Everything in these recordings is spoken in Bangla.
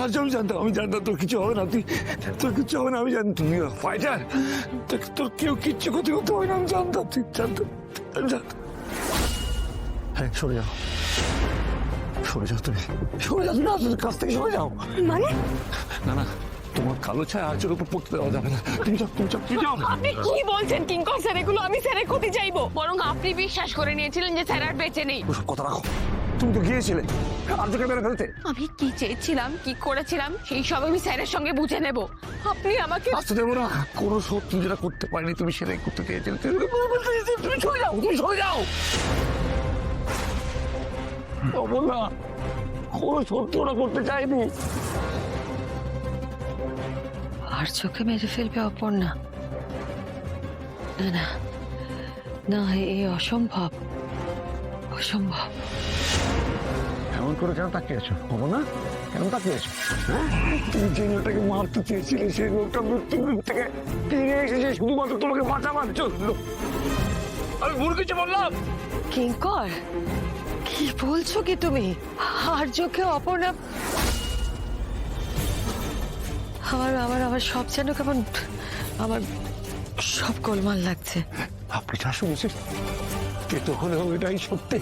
আজ আমি জানতাম তোর কিছু হবে না, তোর কিছু হবে না, আমি জানি তুমি ফাইটার, তোর কেউ কিচ্ছু ক্ষতি করতে হবে না, আমি জানতাম, তুই জানতাম। হ্যাঁ, সরে যাও তুমি, সরে যাও না, তোর কাছ থেকে সরে যাও। মানে না তোমার কালো ছায়া আর চোর উপর পড়তে দেওয়া যাবে না, তুমি যাও। আপনি কি বলছেন কিঙ্কর স্যার? এগুলো আমি স্যারের ক্ষতি চাইবো? বরং আপনি বিশ্বাস করে নিয়েছিলেন যে স্যার আর বেঁচে নেই। ওসব কথা রাখো, তুমি তো গিয়েছিলে আর্যকে মেরে ফেলতে। আমি কি চেয়েছিলাম, কি করেছিলাম, সেই সব আমি স্যারের সঙ্গে বুঝে নেব। আপনি আমাকে আসতে দেবো না, কোনো শত্রু যেটা করতে পারিনি তুমি সেটাই করতে চেয়েছিলে। তুমি সরে যাও। না, কোনো শত্রু ওরা করতে চাইনি। আর চোখে মেরে ফেলবে অপর্ণা? না না, এ অসম্ভব। এমন করে কেন তাকিয়েছো? হবো না, কেন তাকিয়েছো? হ্যাঁ, তুমি যে মেয়েটাকে মারতে চেয়েছিলে সেই লোকটা মৃত্যুর মুখ থেকে ফিরে এসেছে শুধুমাত্র তোমাকে বাঁচাবার জন্য। আমি ভুল কিছু বললাম? কিঙ্কর, কি বলছো কি তুমি? আর চোখে অপর্ণা? আমার সব যেন কেমন, আমার সব গোলমাল লাগছে। আপনি যা শুনেছেন কে তো হলেও এটাই সত্যি।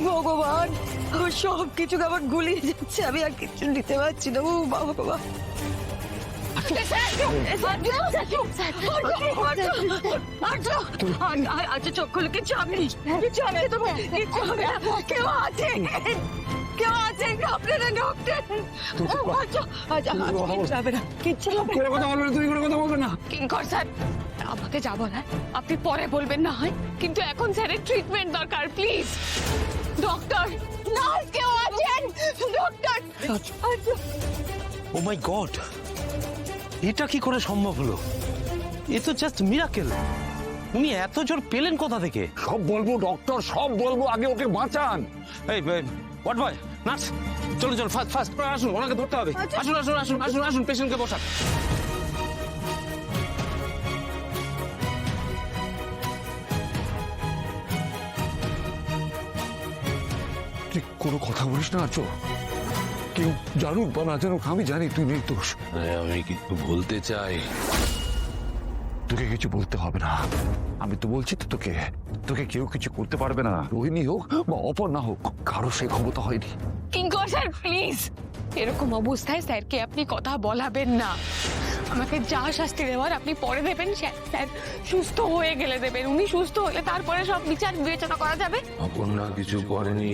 ভগবান, আমার সব কিছু কেমন গুলিয়ে যাচ্ছে, আমি আর কিছু নিতে পারছি না। ও বাবা, আচ্ছা চোখ খুলে কিচ্ছু হবে না, কেউ আছে আপনারা ডক্টর? কথা বলবে না। কিঙ্কর স্যার, আমাকে যা বলার আপনি পরে বলবেন না হয়, কিন্তু এখন স্যারের ট্রিটমেন্ট দরকার, প্লিজ। ডক্টর, নার্স কেউ আছেন? ডক্টর। ও মাই গড, এটা কি করে সম্ভব হলো? এ তো জাস্ট মিরাকেল। উনি এত জোর পেলেন কোথা থেকে? সব বলবো ডক্টর, সব বলবো, আগে ওকে বাঁচান। এই হোয়াট বয়, নার্স, চলুন ফাস্ট আসুন, ওনাকে ধরতে হবে। আসুন পেশেন্টকে বসান। তুই কোনো কথা বলিস না আর্য, কেউ জানুক বা না জানুক আমি জানি তুই নির্দোষ। আমি কিছু বলতে চাই। তোকে কিছু বলতে হবে না, আমি তো বলছি তো তোকে কেউ কিছু করতে পারবে না। রোহিণী হোক বা অপর্ণা হোক, কারো সেই ক্ষমতা হয়নি। কিঙ্কর স্যার, প্লিজ, এরকম অবস্থায় স্যারকে আপনি কথা বলাবেন না। আমাকে যা শাস্তি দেওয়ার আপনি পরে দেবেন, স্যার সুস্থ হয়ে গেলে দেবেন। উনি সুস্থ হলে তারপরে সব বিচার বিবেচনা করা যাবে। অপর্ণা কিছু করেনি।